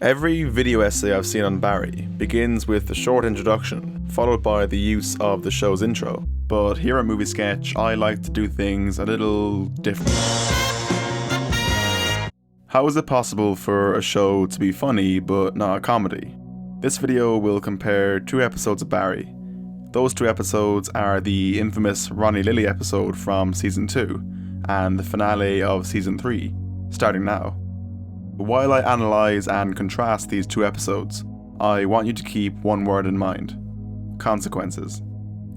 Every video essay I've seen on Barry begins with a short introduction, followed by the use of the show's intro. But here at Movie Sketch, I like to do things a little different. How is it possible for a show to be funny but not a comedy? This video will compare 2 episodes of Barry. Those 2 episodes are the infamous Ronnie Lily episode from Season 2 and the finale of Season 3, starting now. While I analyse and contrast these 2 episodes, I want you to keep one word in mind: consequences.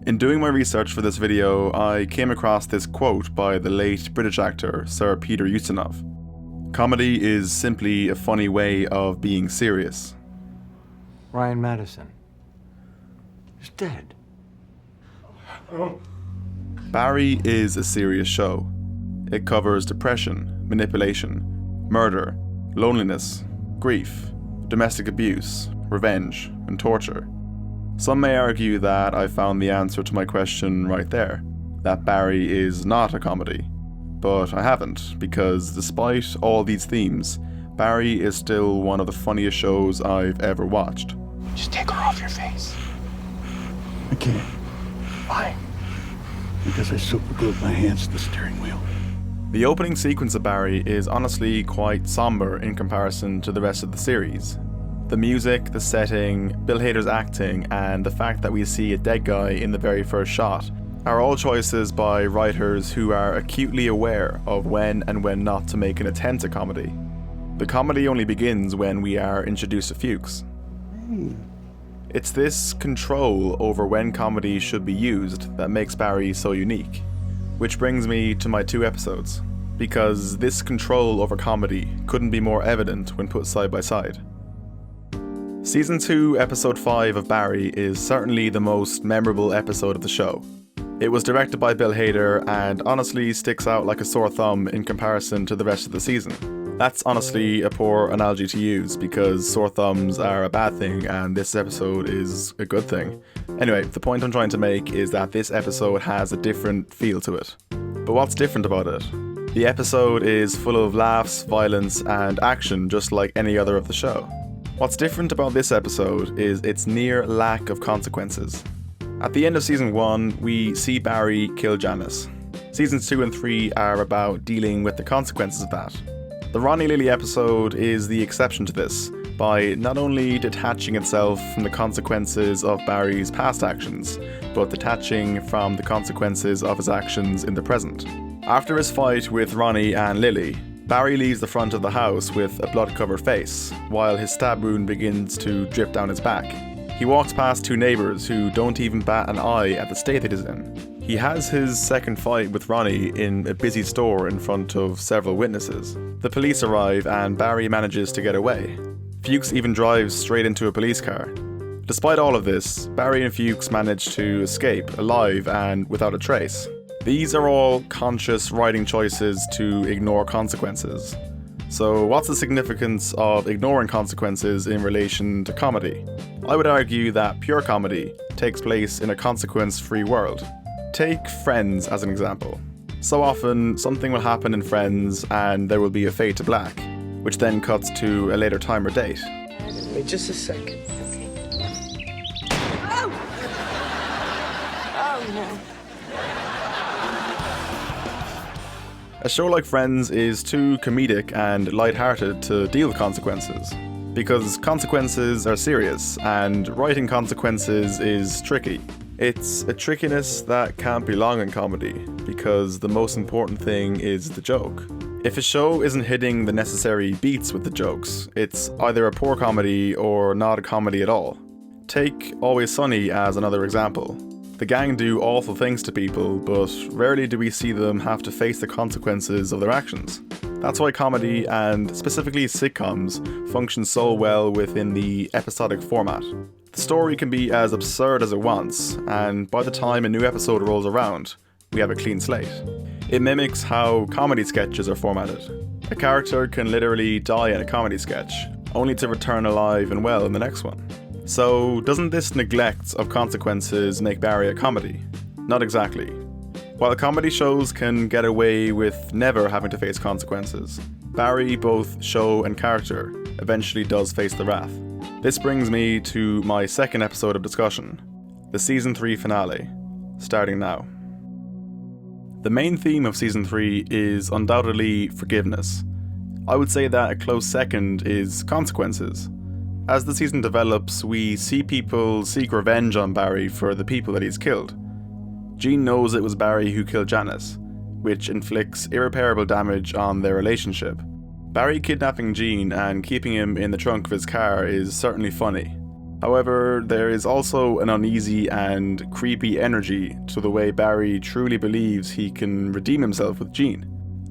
In doing my research for this video, I came across this quote by the late British actor Sir Peter Ustinov. Comedy is simply a funny way of being serious. Ryan Madison is dead. Barry is a serious show. It covers depression, manipulation, murder, loneliness, grief, domestic abuse, revenge, and torture. Some may argue that I found the answer to my question right there, that Barry is not a comedy. But I haven't, because despite all these themes, Barry is still one of the funniest shows I've ever watched. Just take her off your face. I can't. Why? Because I superglued my hands to the steering wheel. The opening sequence of Barry is honestly quite somber in comparison to the rest of the series. The music, the setting, Bill Hader's acting, and the fact that we see a dead guy in the very first shot are all choices by writers who are acutely aware of when and when not to make an attempt at comedy. The comedy only begins when we are introduced to Fuchs. It's this control over when comedy should be used that makes Barry so unique. Which brings me to my 2 episodes, because this control over comedy couldn't be more evident when put side by side. Season 2, Episode 5 of Barry is certainly the most memorable episode of the show. It was directed by Bill Hader and honestly sticks out like a sore thumb in comparison to the rest of the season. That's honestly a poor analogy to use because sore thumbs are a bad thing and this episode is a good thing. Anyway, the point I'm trying to make is that this episode has a different feel to it. But what's different about it? The episode is full of laughs, violence, and action just like any other of the show. What's different about this episode is its near lack of consequences. At the end of Season 1, we see Barry kill Janice. Seasons 2 and 3 are about dealing with the consequences of that. The Ronnie Lily episode is the exception to this, by not only detaching itself from the consequences of Barry's past actions, but detaching from the consequences of his actions in the present. After his fight with Ronnie and Lily, Barry leaves the front of the house with a blood-covered face, while his stab wound begins to drip down his back. He walks past 2 neighbours who don't even bat an eye at the state that he's in. He has his second fight with Ronnie in a busy store in front of several witnesses. The police arrive and Barry manages to get away. Fuchs even drives straight into a police car. Despite all of this, Barry and Fuchs manage to escape alive and without a trace. These are all conscious writing choices to ignore consequences. So what's the significance of ignoring consequences in relation to comedy? I would argue that pure comedy takes place in a consequence-free world. Take Friends as an example. So often, something will happen in Friends and there will be a fade to black, which then cuts to a later time or date. Wait just a second. Okay. Oh! Oh no. A show like Friends is too comedic and lighthearted to deal with consequences, because consequences are serious and writing consequences is tricky. It's a trickiness that can't belong in comedy, because the most important thing is the joke. If a show isn't hitting the necessary beats with the jokes, it's either a poor comedy or not a comedy at all. Take Always Sunny as another example. The gang do awful things to people, but rarely do we see them have to face the consequences of their actions. That's why comedy, and specifically sitcoms, function so well within the episodic format. The story can be as absurd as it wants, and by the time a new episode rolls around, we have a clean slate. It mimics how comedy sketches are formatted. A character can literally die in a comedy sketch, only to return alive and well in the next one. So, doesn't this neglect of consequences make Barry a comedy? Not exactly. While comedy shows can get away with never having to face consequences, Barry, both show and character, eventually does face the wrath. This brings me to my second episode of discussion, the Season 3 finale, starting now. The main theme of Season 3 is undoubtedly forgiveness. I would say that a close second is consequences. As the season develops, we see people seek revenge on Barry for the people that he's killed. Jean knows it was Barry who killed Janice, which inflicts irreparable damage on their relationship. Barry kidnapping Jean and keeping him in the trunk of his car is certainly funny. However, there is also an uneasy and creepy energy to the way Barry truly believes he can redeem himself with Jean.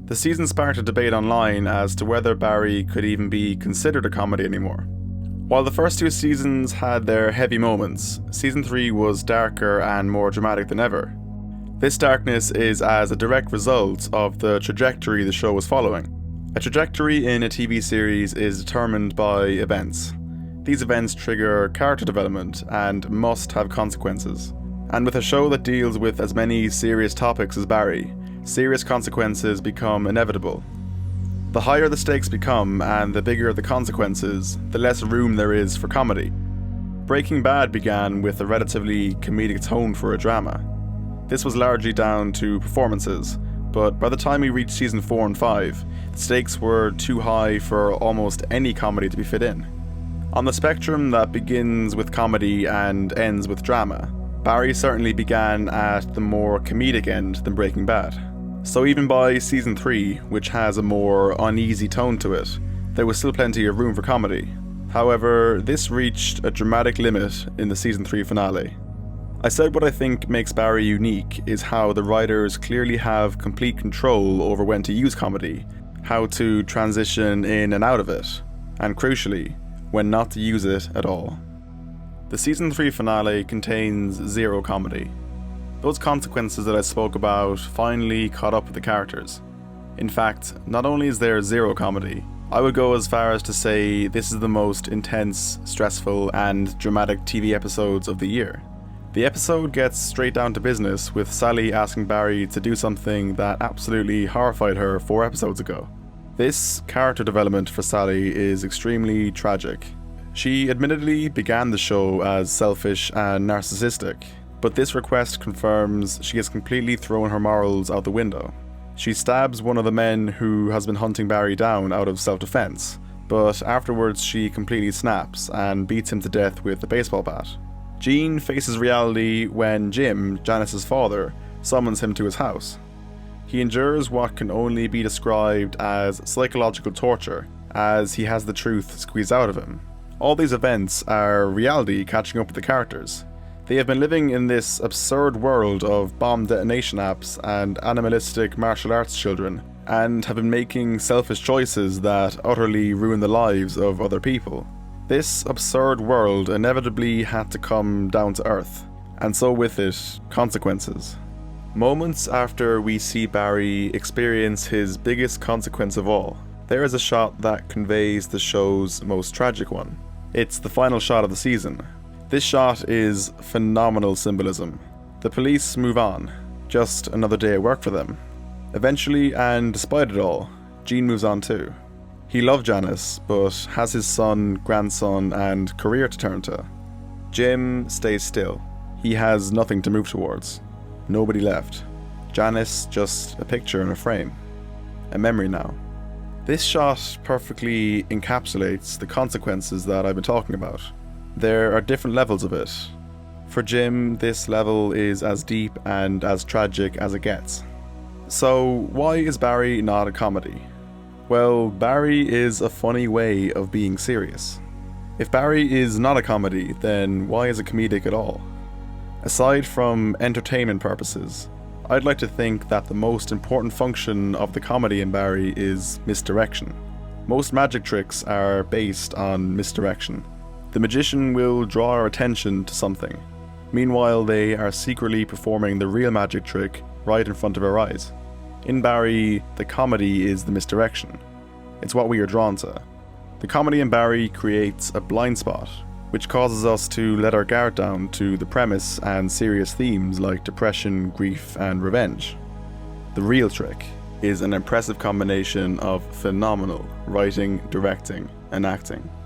The season sparked a debate online as to whether Barry could even be considered a comedy anymore. While the first two seasons had their heavy moments, Season 3 was darker and more dramatic than ever. This darkness is as a direct result of the trajectory the show was following. A trajectory in a TV series is determined by events. These events trigger character development and must have consequences. And with a show that deals with as many serious topics as Barry, serious consequences become inevitable. The higher the stakes become and the bigger the consequences, the less room there is for comedy. Breaking Bad began with a relatively comedic tone for a drama. This was largely down to performances, but by the time we reached Season 4 and 5, the stakes were too high for almost any comedy to be fit in. On the spectrum that begins with comedy and ends with drama, Barry certainly began at the more comedic end than Breaking Bad. So even by Season 3, which has a more uneasy tone to it, there was still plenty of room for comedy. However, this reached a dramatic limit in the Season 3 finale. I said what I think makes Barry unique is how the writers clearly have complete control over when to use comedy, how to transition in and out of it, and crucially, when not to use it at all. The Season 3 finale contains zero comedy. Those consequences that I spoke about finally caught up with the characters. In fact, not only is there zero comedy, I would go as far as to say this is the most intense, stressful, and dramatic TV episodes of the year. The episode gets straight down to business with Sally asking Barry to do something that absolutely horrified her 4 episodes ago. This character development for Sally is extremely tragic. She admittedly began the show as selfish and narcissistic, but this request confirms she has completely thrown her morals out the window. She stabs one of the men who has been hunting Barry down out of self-defense, but afterwards she completely snaps and beats him to death with a baseball bat. Jean faces reality when Jim, Janice's father, summons him to his house. He endures what can only be described as psychological torture, as he has the truth squeezed out of him. All these events are reality catching up with the characters. They have been living in this absurd world of bomb detonation apps and animalistic martial arts children, and have been making selfish choices that utterly ruin the lives of other people. This absurd world inevitably had to come down to earth, and so with it, consequences. Moments after we see Barry experience his biggest consequence of all, there is a shot that conveys the show's most tragic one. It's the final shot of the season. This shot is phenomenal symbolism. The police move on, just another day at work for them. Eventually, and despite it all, Jean moves on too. He loved Janice, but has his son, grandson, and career to turn to. Jim stays still. He has nothing to move towards. Nobody left. Janice just a picture in a frame. A memory now. This shot perfectly encapsulates the consequences that I've been talking about. There are different levels of it. For Jim, this level is as deep and as tragic as it gets. So, why is Barry not a comedy? Well, Barry is a funny way of being serious. If Barry is not a comedy, then why is it comedic at all? Aside from entertainment purposes, I'd like to think that the most important function of the comedy in Barry is misdirection. Most magic tricks are based on misdirection. The magician will draw our attention to something. Meanwhile, they are secretly performing the real magic trick right in front of our eyes. In Barry, the comedy is the misdirection. It's what we are drawn to. The comedy in Barry creates a blind spot, which causes us to let our guard down to the premise and serious themes like depression, grief, and revenge. The real trick is an impressive combination of phenomenal writing, directing, and acting.